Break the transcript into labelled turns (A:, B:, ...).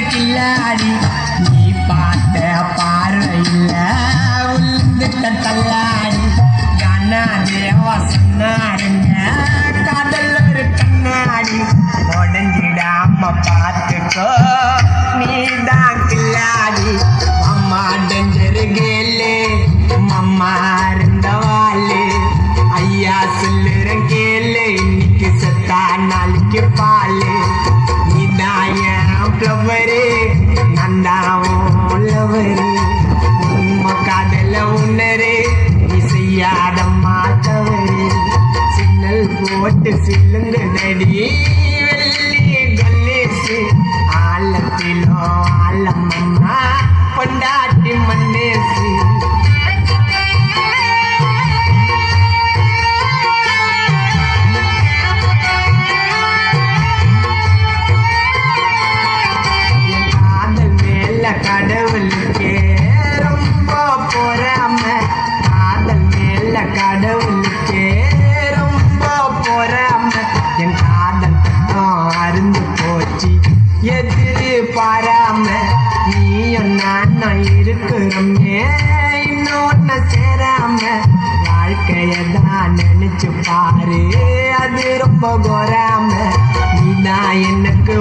A: கில்லாடி நீ பார்த்த பார்வையில் உளுந்துட்ட தள்ளாடி கண்ணா தேவா சொன்னாருங்க காதல் ஒரு கண்ணாடி உடஞ்சிடாம பார்த்துக்கோ நீதான் கில்லாடி அம்மா டெஞ்சரு கேளு அம்மா இருந்தவாளு ஐயா சொல்லுறேன் கேளு இன்னைக்கு செத்தா நாளைக்கு பாலு ஃப்ளவரு நந்தாவோலவரு உண்மை காதல உணரு நீ செய்யாத மாத்தவரு சிக்னல் போட்டு சில்லுங்குதடி வெள்ளி கொல்லேசு ஆழத்திலோ ஆழமம்மா பொண்டாட்டி மண்ணேசு கடவுளுக்கே ரொம்ப பொறாம காதல் மேல கடவுளுக்கே ரொம்ப பொறாம என் காதல் அருந்து போச்சு எதிரி பாராம நீயும் நானும் இருக்கிறோமே இன்னொன்னு சேராம வாழ்க்கையதான் நினைச்சு பாரு அது ரொம்ப பொறாம நீதான் எனக்கு